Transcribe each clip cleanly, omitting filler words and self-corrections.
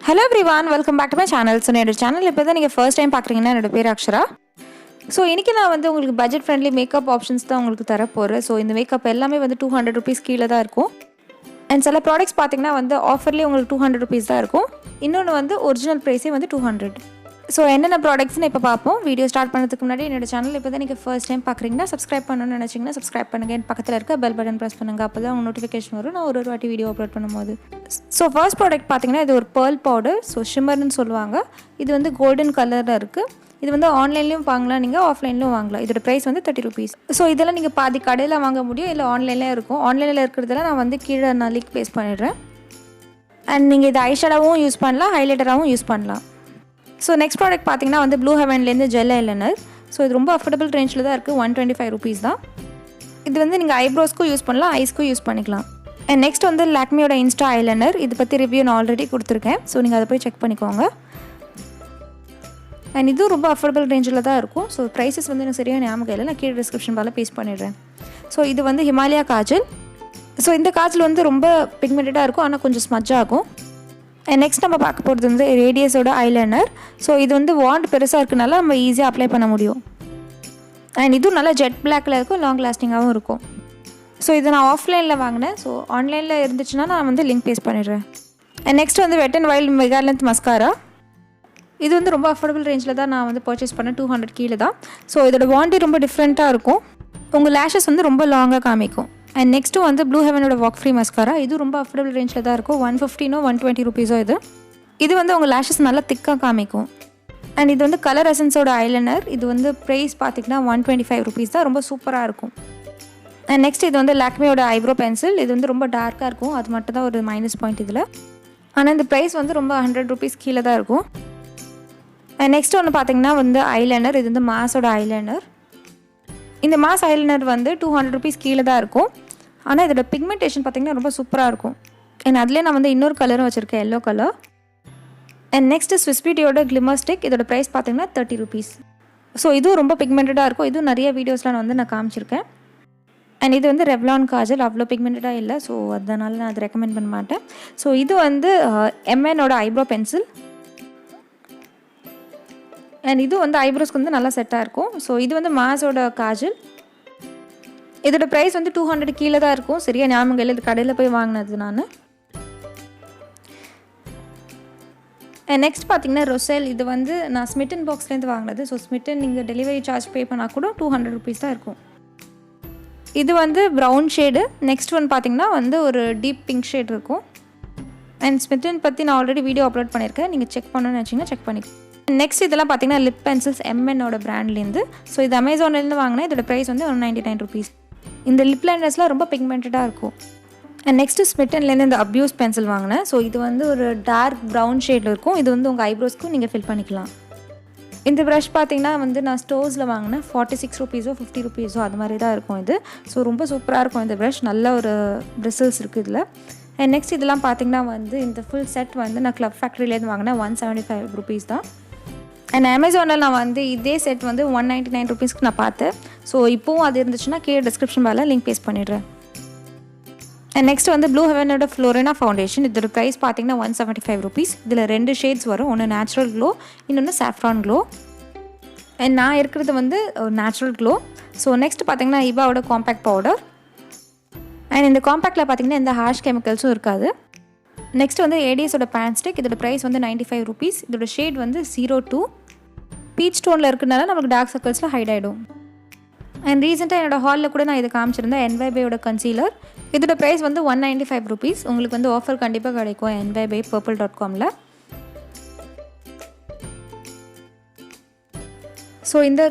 Hello everyone, welcome back to my channel. So என்னோட channel இப்போ தான் நீங்கள் ஃபர்ஸ்ட் டைம் பார்க்குறீங்கன்னா என்னோட பேர் அக்ஷரா. ஸோ இன்றைக்கி நான் வந்து உங்களுக்கு பட்ஜெட் ஃப்ரெண்ட்லி மேக்கப் ஆப்ஷன்ஸ் தான் உங்களுக்கு தரப்போகிறேன். ஸோ இந்த மேக்கப் எல்லாமே வந்து 200 rupees கீழே தான் இருக்கும். அண்ட் சில ப்ராடக்ட்ஸ் பார்த்தீங்கன்னா வந்து ஆஃபர்லேயே உங்களுக்கு 200 rupees தான் இருக்கும். இன்னொன்று வந்து ஒரிஜினல் ப்ரைஸே வந்து 200. ஸோ என்னென்ன ப்ராடக்ட்ஸ்னு இப்போ பார்ப்போம். வீடியோ ஸ்டார்ட் பண்ணுறதுக்கு முன்னாடி என்னோட சேனல் இப்போ தான் நீங்கள் ஃபர்ஸ்ட் டைம் பார்க்குறீங்கன்னா சப்ஸ்கிரைப் பண்ணணும்னு நினச்சிங்கன்னா சப்ஸ்கிரைப் பண்ணுங்கள். என் பக்கத்தில் இருக்க பெல் பட்டன் ப்ரெஸ் பண்ணுங்கள். அப்போ தான் உங்கள் நோட்டிஃபிகேஷன் வரும் நான் ஒரு வாட்டி வீடியோ அப்லோட் பண்ணும்போது. ஸோ ஃபர்ஸ்ட் ப்ராடக்ட் பார்த்தீங்கன்னா இது ஒரு பேர்ல் பவுடர். ஸோ ஷிம்மர்னு சொல்லுவாங்க. இது வந்து கோல்டன் கலரில் இருக்குது. இது வந்து ஆன்லைன்லேயும் வாங்கலாம், நீங்கள் ஆஃப்லைன்லேயும் வாங்கலாம். இதோட ப்ரைஸ் வந்து 30 rupees. ஸோ இதெல்லாம் நீங்கள் பாதி கடையில் வாங்க முடியும், இல்லை ஆன்லைன்லேயும் இருக்கும். ஆன்லைனில் இருக்கிறதெல்லாம் நான் வந்து கீழே நான் லிங்க் பேஸ்ட் பண்ணிடுறேன். அண்ட் நீங்கள் இது ஐஷேடோவும் யூஸ் பண்ணலாம், ஹைலைட்டராகவும் யூஸ் பண்ணலாம். ஸோ நெக்ஸ்ட் ப்ராடக்ட் பார்த்தீங்கன்னா வந்து ப்ளூ ஹெவன்லேருந்து ஜெல் ஐலைனர். ஸோ இது ரொம்ப அஃபோர்டபுள் ரேஞ்சில் தான் இருக்குது. 125 rupees தான். இது வந்து நீங்கள் ஐப்ரோஸ்க்கும் யூஸ் பண்ணலாம், ஐஸ்க்கும் யூஸ் பண்ணிக்கலாம். அண்ட் நெக்ஸ்ட் வந்து லாக்மியோட இன்ஸ்டா ஐலைனர். இது பற்றி ரிவ்யூ நான் ஆல்ரெடி கொடுத்துருக்கேன். ஸோ நீங்கள் அதை போய் செக் பண்ணிக்கோங்க. அண்ட் இதுவும் ரொம்ப அஃபோர்டபுள் ரேஞ்சில் தான் இருக்கும். ஸோ ப்ரைஸஸ் வந்து எனக்கு சரியாக ஞாபகம் இல்லை, நான் கீழே டிஸ்கிரிப்ஷன் பால பேஸ்ட் பண்ணிடுறேன். ஸோ இது வந்து ஹிமாலயா காஜல். ஸோ இந்த காஜல் வந்து ரொம்ப பிக்மெண்டடாக இருக்கும், ஆனால் கொஞ்சம் ஸ்மஜ் ஆகும். அண்ட் நெக்ஸ்ட் நம்ம பார்க்க போகிறது வந்து ரேடியஸோட ஐலைனர். ஸோ இது வந்து வாண்ட் பெருசாக இருக்கனால நம்ம ஈஸியாக அப்ளை பண்ண முடியும். அண்ட் இதுவும் நல்லா ஜெட் பிளாக்கில் இருக்கும், லாங் லாஸ்டிங்காகவும் இருக்கும். ஸோ இது நான் ஆஃப்லைனில் வாங்கினேன். ஸோ ஆன்லைனில் இருந்துச்சுன்னா நான் வந்து லிங்க் பேஸ்ட் பண்ணிடுறேன். அண்ட் நெக்ஸ்ட் வந்து wet and wild mega length mascara. இது வந்து ரொம்ப அஃபோர்டபுள் ரேஞ்சில் தான் நான் வந்து பர்ச்சேஸ் பண்ணேன், 200 கீழே தான். ஸோ இதோட வாண்டி ரொம்ப டிஃப்ரெண்ட்டாக இருக்கும். உங்கள் லேஷஸ் வந்து ரொம்ப லாங்காக காமிக்கும். அண்ட் நெக்ஸ்ட்டு வந்து ப்ளூ ஹெவனோட வாக் ஃப்ரீ மஸ்காரா. இது ரொம்ப அஃபோர்டபுள் ரேஞ்சில் தான் இருக்கும். 150 120 rupees இது வந்து உங்கள் லேஷஸ் நல்லா திக்காக காமிக்கும். அண்ட் இது வந்து கலர்எசன்ஸோட ஐலைனர். இது வந்து ப்ரைஸ் பார்த்திங்கன்னா 125 rupees தான். ரொம்ப சூப்பராக இருக்கும். அண்ட் நெக்ஸ்ட் இது வந்து லாக்மியோட ஐப்ரோ பென்சில். இது வந்து ரொம்ப டார்க்காக இருக்கும், அது மட்டும் தான் ஒரு மைனஸ் பாயிண்ட் இதில். ஆனால் இந்த ப்ரைஸ் வந்து ரொம்ப 100 rupees கீழே தான் இருக்கும். அண்ட் நெக்ஸ்ட் ஒன்று பார்த்திங்கன்னா வந்து ஐலைனர். இது வந்து மாஸோட ஐலைனர். இந்த மாஸ் ஐலைனர் வந்து 200 rupees கீழே தான் இருக்கும். ஆனால் இதோட பிக்மெண்டேஷன் பார்த்திங்கன்னா ரொம்ப சூப்பராக இருக்கும். அண்ட் அதிலே நான் வந்து இன்னொரு கலரும் வச்சுருக்கேன், yellow colour. And next Swiss பியூட்டியோட கிளிமர் ஸ்டிக். இதோட ப்ரைஸ் பார்த்திங்கன்னா 30 rupees. ஸோ இதுவும் ரொம்ப பிக்மெண்டடாக இருக்கும். இதுவும் நிறைய வீடியோஸ்லாம் நான் காமிச்சிருக்கேன். அண்ட் இது வந்து ரெவ்லான் காஜல். அவ்வளோ பிக்மெண்டடாக இல்லை, ஸோ அதனால் நான் அதை ரெக்கமெண்ட் பண்ண மாட்டேன். ஸோ இது வந்து எம்எனோட ஐப்ரோ பென்சில். அண்ட் இது வந்து ஐப்ரோஸ்க்கு வந்து நல்லா செட்டாக இருக்கும். ஸோ இது வந்து மாஸோட காஜல். இதோட ப்ரைஸ் வந்து 200 கீழே தான் இருக்கும். சரியா ஞாபகம் இல்லை, இது கடையில் போய் வாங்கினது நான். நெக்ஸ்ட் பார்த்தீங்கன்னா ரொசெல். இது வந்து நான் ஸ்மிட்டன் பாக்ஸ்லேருந்து வாங்கினது. ஸோ ஸ்மிட்டன் நீங்கள் டெலிவரி சார்ஜ் பே பண்ணால் கூட 200 rupees தான் இருக்கும். இது வந்து ப்ரௌன் ஷேடு. நெக்ஸ்ட் ஒன் பார்த்திங்கன்னா வந்து ஒரு டீப் பிங்க் ஷேட் இருக்கும். அண்ட் ஸ்மிட்டன் பற்றி நான் ஆல்ரெடி வீடியோ அப்லோட் பண்ணியிருக்கேன், நீங்கள் செக் பண்ணணும்னு நினச்சிங்கன்னா செக் பண்ணிக்கோ. நெக்ஸ்ட் இதெல்லாம் பார்த்தீங்கன்னா லிப் பென்சில்ஸ் எம்எனோட பிராண்ட்லேருந்து. ஸோ இது அமேசான்லேருந்து வாங்கினேன். இதோட ப்ரைஸ் வந்து 199 rupees. இந்த லிப் லைனர்ஸ்லாம் ரொம்ப பிக்மெண்டடாக இருக்கும். அண்ட் நெக்ஸ்ட்டு ஸ்மிட்டன்லேருந்து இந்த அப்யூஸ் பென்சில் வாங்கினேன். ஸோ இது வந்து ஒரு டார்க் ப்ரௌன் ஷேடில் இருக்கும். இது வந்து உங்கள் ஐப்ரோஸ்க்கும் நீங்கள் ஃபில் பண்ணிக்கலாம். இந்த ப்ரஷ் பார்த்தீங்கன்னா வந்து நான் ஸ்டோர்ஸில் வாங்கினேன். 46 rupees 50 rupees அது மாதிரி தான் இருக்கும் இது. ஸோ ரொம்ப சூப்பராக இருக்கும் இந்த ப்ரஷ். நல்ல ஒரு பிரிசில்ஸ் இருக்குது இதில். அண்ட் நெக்ஸ்ட் இதெல்லாம் பார்த்தீங்கன்னா வந்து இந்த ஃபுல் செட் வந்து நான் கிளப் ஃபேக்ட்ரிலேருந்து வாங்கினேன். 175 rupees தான். அண்ட் அமேசானில் நான் வந்து இதே செட் வந்து 199 rupeesக்கு நான் பார்த்தேன். ஸோ இப்போவும் அது இருந்துச்சுன்னா கீழே டிஸ்கிரிப்ஷன் பால லிங்க் பேஸ்ட் பண்ணிடுறேன். அண்ட் நெக்ஸ்ட் வந்து ப்ளூ ஹெவனோட ஃப்ளோரினா ஃபவுண்டேஷன். இதோட ப்ரைஸ் பார்த்தீங்கன்னா 175 rupees. இதில் 2 ஷேட்ஸ் வரும், ஒன்று நேச்சுரல் க்ளோ, இன்னொன்று சாஃப்ரான் க்ளோ. அண்ட் நான் இருக்கிறது வந்து நேச்சுரல் க்ளோ. ஸோ நெக்ஸ்ட் பார்த்தீங்கன்னா இவாவோட காம்பேக்ட் பவுடர். அண்ட் இந்த காம்பேக்டில் பார்த்தீங்கன்னா எந்த ஹார்ஷ் கெமிக்கல்ஸும் இருக்காது. நெக்ஸ்ட் வந்து ஏடிஎஸோட பேன் ஸ்டிக். இதோட ப்ரைஸ் வந்து 95 rupees. இதோட ஷேட் வந்து 02 பீச் ஸ்டோனில் இருக்கிறதுனால நமக்கு டார்க் சர்க்கிள்ஸில் ஹைட் ஆகிடும். அண்ட் ரீசெண்டாக என்னோட ஹாலில் கூட நான் இதை காமிச்சிருந்தேன், என்வைபேயோட கன்சீலர். இதோட ப்ரைஸ் வந்து 195 rupees. உங்களுக்கு வந்து ஆஃபர் கண்டிப்பாக கிடைக்கும் என்வைபே purple.comல. ஸோ இந்த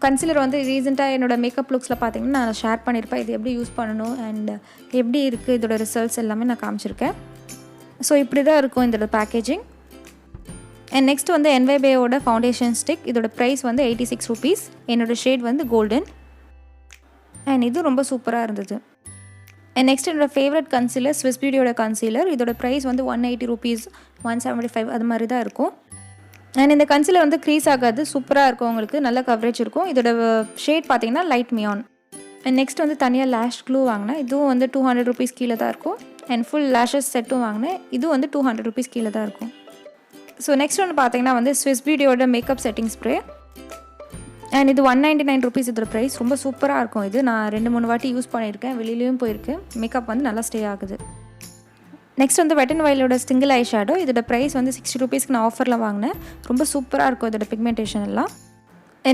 கன்சீலர் வந்து ரீசெண்டாக என்னோடய மேக்கப் லுக்ஸில் பார்த்தீங்கன்னா நான் ஷேர் பண்ணியிருப்பேன். இது எப்படி யூஸ் பண்ணணும் அண்ட் எப்படி இருக்குது இதோட ரிசல்ட்ஸ் எல்லாமே நான் காமிச்சிருக்கேன். ஸோ இப்படி தான் இருக்கும் இதோட பேக்கேஜிங். அண்ட் நெக்ஸ்ட் வந்து என்வைபேயோட ஃபவுண்டேஷன் ஸ்டிக். இதோட ப்ரைஸ் வந்து 86 rupees. என்னோடய ஷேட் வந்து கோல்டன். அண்ட் இது ரொம்ப சூப்பராக இருந்தது. அண்ட் நெக்ஸ்ட் என்னோடய ஃபேவரட் கன்சீலர் ஸ்விஸ் பியூட்டியோட கன்சீலர். இதோட ப்ரைஸ் வந்து 180 rupees 175 அது மாதிரி தான் இருக்கும். அண்ட் இந்த கன்சீலர் வந்து க்ரீஸ் ஆகாது, சூப்பராக இருக்கும், உங்களுக்கு நல்ல கவரேஜ் இருக்கும். இதோட ஷேட் பார்த்தீங்கன்னா லைட் மியான். அண்ட் நெக்ஸ்ட் வந்து தனியாக லேஷ் க்ளூ வாங்கினேன். இதுவும் வந்து 200 rupees கீழே தான் இருக்கும். அண்ட் ஃபுல் லேஷஸ் செட்டும் வாங்கினேன். இதுவும் வந்து 200 rupees கீழே தான் இருக்கும். ஸோ நெக்ஸ்ட் ஒன்று பார்த்தீங்கன்னா வந்து ஸ்விஸ் பியூட்டியோட மேக்கப் செட்டிங் ஸ்ப்ரே. அண்ட் இது 199 ருபீஸ் இதோட ப்ரைஸ். ரொம்ப சூப்பராக இருக்கும் இது. நான் 2-3 வாட்டி யூஸ் பண்ணியிருக்கேன், வெளியிலையும் போயிருக்கேன். மேக்கப் வந்து நல்லா ஸ்டே ஆகுது. நெக்ஸ்ட் வந்து வெட் அண்ட் வைல்டோட சிங்கிள் ஐ ஷேடோ. இதோட ப்ரைஸ் வந்து 60 ருபீஸ்க்கு நான் ஆஃபரில் வாங்கினேன். ரொம்ப சூப்பராக இருக்கும் இதோட பிக்மெண்டேஷன் எல்லாம்.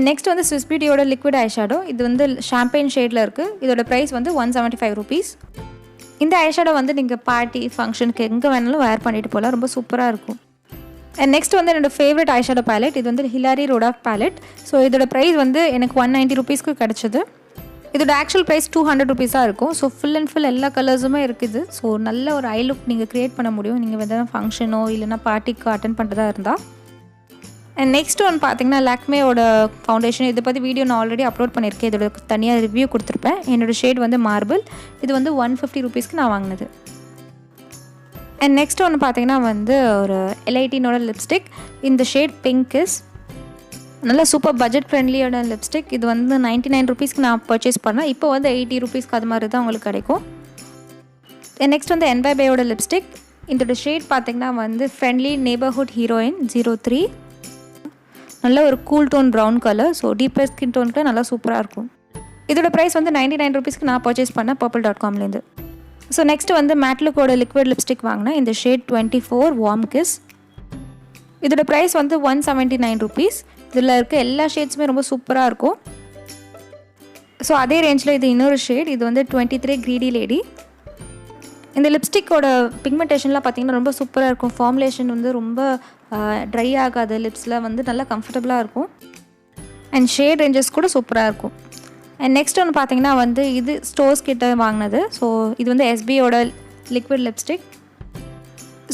நெக்ஸ்ட் வந்து ஸ்விஸ் பியூட்டியோட லிக்விட் ஐ ஷேடோ. இது வந்து ஷாம்பெயின் ஷேடில் இருக்குது. இதோட ப்ரைஸ் வந்து 175 ருபீஸ். இந்த ஐ ஷேடோ வந்து நீங்கள் பார்ட்டி ஃபங்க்ஷனுக்கு எங்கே வேணாலும் வேர் பண்ணிட்டு போகலாம். ரொம்ப சூப்பராக இருக்கும். நெக்ஸ்ட் வந்து என்னோடய ஃபேவரட் ஐ ஷேடோ பேலட். இது வந்து Hilary Rhoda பேலட். ஸோ இதோட ப்ரைஸ் வந்து எனக்கு 190 ருபீஸ்க்கு கிடச்சிது. இதோட ஆக்சுவல் ப்ரைஸ் 200 ருபீஸாக இருக்கும். ஸோ ஃபுல் அண்ட் ஃபுல் எல்லா கலர்ஸுமே இருக்குது. ஸோ நல்ல ஒரு ஐ லுக் நீங்கள் க்ரியேட் பண்ண முடியும், நீங்கள் எதாவது ஃபங்க்ஷனோ இல்லைனா பார்ட்டிக்கு அட்டன் பண்ணுறதா இருந்தால். அண்ட் நெக்ஸ்ட் ஒன்று பார்த்தீங்கன்னா லாக்மேயோட ஃபவுண்டேஷன். இதை பற்றி வீடியோ நான் ஆல்ரெடி அப்லோட் பண்ணியிருக்கேன். இதோட தனியாக ரிவ்யூ கொடுத்துருப்பேன். என்னோடய ஷேட் வந்து மார்பிள். இது வந்து 150 ருபீஸ்க்கு நான் வாங்கினது. அண்ட் நெக்ஸ்ட் ஒன்று பார்த்தீங்கன்னா வந்து ஒரு எலைட்டினோட லிப்ஸ்டிக். இந்த ஷேட் பிங்க்ஸ். நல்லா சூப்பர் பட்ஜெட் ஃப்ரெண்ட்லியோட லிப்ஸ்டிக். இது வந்து 99 ருபீஸ்க்கு நான் பர்ச்சேஸ் பண்ணேன். இப்போ வந்து 80 ருபீஸ்க்கு அது மாதிரி தான் உங்களுக்கு கிடைக்கும். நெக்ஸ்ட் வந்து என்பைபையோட லிப்ஸ்டிக். இதோட ஷேட் பார்த்தீங்கன்னா வந்து ஃப்ரெண்ட்லி நெய்பர்ஹுட் ஹீரோயின் 03. நல்ல ஒரு cool tone brown colour. So deeper skin டோனுக்கு நல்லா சூப்பராக இருக்கும். இதோட ப்ரைஸ் வந்து 99 ருபீஸ்க்கு நான் பர்ச்சேஸ் பண்ணேன் purple.comலேருந்து. ஸோ நெக்ஸ்ட் வந்து மேட்லுக்கோட லிக்விட் லிப்ஸ்டிக் வாங்கினேன். இந்த ஷேட் 24 வார்ம் கிஸ். இதோட ப்ரைஸ் வந்து 179 ருபீஸ். இதில் இருக்க எல்லா ஷேட்ஸுமே ரொம்ப சூப்பராக இருக்கும். ஸோ அதே ரேஞ்சில் இது இன்னொரு ஷேட். இது வந்து 23 க்ரீடி லேடி. இந்த லிப்ஸ்டிக்கோட பிக்மெண்டேஷன்லாம் பார்த்திங்கன்னா ரொம்ப சூப்பராக இருக்கும். ஃபார்முலேஷன் வந்து ரொம்ப ட்ரை ஆகாது. லிப்ஸில் வந்து நல்லா கம்ஃபர்டபுளாக இருக்கும். அண்ட் ஷேட் ரேஞ்சஸ் கூட சூப்பராக இருக்கும். அண்ட் நெக்ஸ்ட் ஒன்று பார்த்திங்கன்னா வந்து இது ஸ்டோர்ஸ் கிட்ட வாங்கினது. ஸோ இது வந்து எஸ்பியோட லிக்விட் லிப்ஸ்டிக்.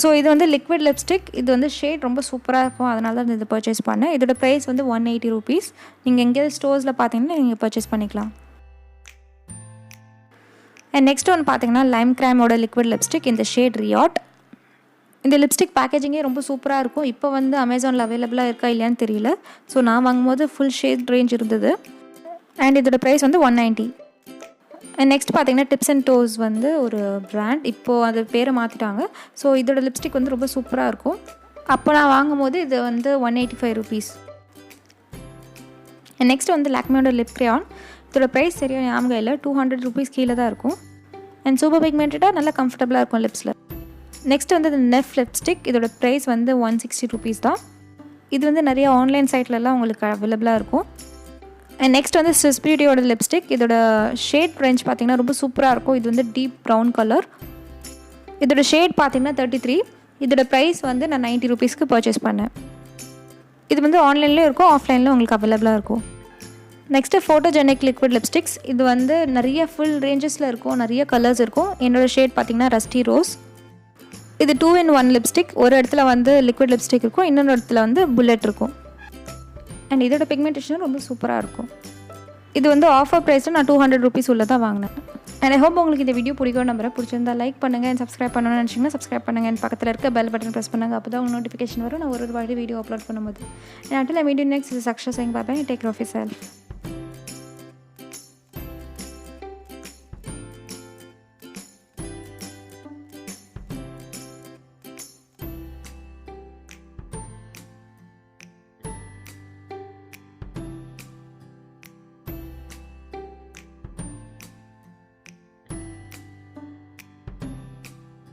ஸோ இது வந்து லிக்விட் லிப்ஸ்டிக். இது வந்து ஷேட் ரொம்ப சூப்பராக இருக்கும். அதனால தான் இது பர்ச்சேஸ் பண்ணேன். இதோட ப்ரைஸ் வந்து 180 ருபீஸ். நீங்கள் எங்கேயாவது ஸ்டோர்ஸில் பார்த்தீங்கன்னா நீங்கள் பர்ச்சேஸ் பண்ணிக்கலாம். அண்ட் நெக்ஸ்ட் ஒன்று பார்த்தீங்கன்னா லைம் கிராமோட லிக்விட் லிப்ஸ்டிக். இந்த ஷேட் ரியாட். இந்த லிப்ஸ்டிக் பேக்கேஜிங்கே ரொம்ப சூப்பராக இருக்கும். இப்போ வந்து அமேசானில் அவைலபிளாக இருக்கா இல்லையான்னு தெரியல. ஸோ நான் வாங்கும்போது ஃபுல் ஷேட் ரேஞ்ச் இருந்தது. அண்ட் இதோட ப்ரைஸ் வந்து 190. அண்ட் நெக்ஸ்ட் பார்த்தீங்கன்னா டிப்ஸ் அண்ட் டோஸ் வந்து ஒரு பிராண்ட். இப்போது அது பேரை மாற்றிட்டாங்க. ஸோ இதோட லிப்ஸ்டிக் வந்து ரொம்ப சூப்பராக இருக்கும். அப்போ நான் வாங்கும்போது இது வந்து 185 ருபீஸ். அண்ட் நெக்ஸ்ட் வந்து லாக்மேயோட லிப் கிரையான். இதோட ப்ரைஸ் சரியாக ஞாபகம் இல்லை. 200 ருபீஸ் கீழே தான் இருக்கும். அண்ட் சூப்பர் பிக்மெண்டடாக நல்லா கம்ஃபர்டபுளாக இருக்கும் லிப்ஸில். நெக்ஸ்ட் வந்து இந்த நெஃப் லிப்ஸ்டிக். இதோட ப்ரைஸ் வந்து 160 ருபீஸ் தான். இது வந்து நிறைய ஆன்லைன் சைட்லலாம் உங்களுக்கு அவைலபிளாக இருக்கும். அண்ட் நெக்ஸ்ட் வந்து ஸ்விஸ் பியூட்டியோட லிப்ஸ்டிக். இதோட ஷேட் ரேஞ்ச் பார்த்திங்கன்னா ரொம்ப சூப்பராக இருக்கும். இது வந்து டீப் ப்ரௌன் கலர். இதோட ஷேட் பார்த்திங்கன்னா 33. இதோட ப்ரைஸ் வந்து நான் 90 ருபீஸ்க்கு பர்ச்சேஸ் பண்ணேன். இது வந்து ஆன்லைன்லேயும் இருக்கும், ஆஃப்லைன்லேயும் உங்களுக்கு அவைலபிளாக இருக்கும். Next photogenic liquid lipsticks. இது வந்து நிறைய ஃபுல் ரேஞ்சஸில் இருக்கும், நிறைய கலர்ஸ் இருக்கும். என்னோடய ஷேட் பார்த்திங்கன்னா ரஸ்டி ரோஸ். இது 2-in-1 லிப்ஸ்டிக். ஒரு இடத்துல வந்து லிக்விட் லிப்ஸ்டிக் இருக்கும், இன்னொரு இடத்துல வந்து புல்லட் இருக்கும். அண்ட் இதோட பிக்மெண்டேஷனும் ரொம்ப சூப்பராக இருக்கும். இது வந்து ஆஃபர் ப்ரைஸில் நான் 200 ருபீஸ் உள்ள தான் வாங்கினேன். அண்ட் ஐ ஹோப் உங்களுக்கு இந்த வீடியோ பிடிக்கும் நம்பரை. பிடிச்சிருந்தா லைக் பண்ணுங்கள். அண்ட் சப்ஸ்கிரைப் பண்ணணும்னு நினச்சிங்கன்னா சப்ஸ்கிரைப் பண்ணுங்கள். அண்ட் பக்கத்தில் இருக்க பெல் பட்டன் ப்ரெஸ் பண்ணுங்கள். அப்போ தான் உங்களுக்கு நோட்டிஃபிகேஷன் வரும் நான் ஒரு வாட்டி வீடியோ அப்லோட் பண்ணும்போது. And until I meet you next. This is Aksha saying bye bye. Take care of yourself.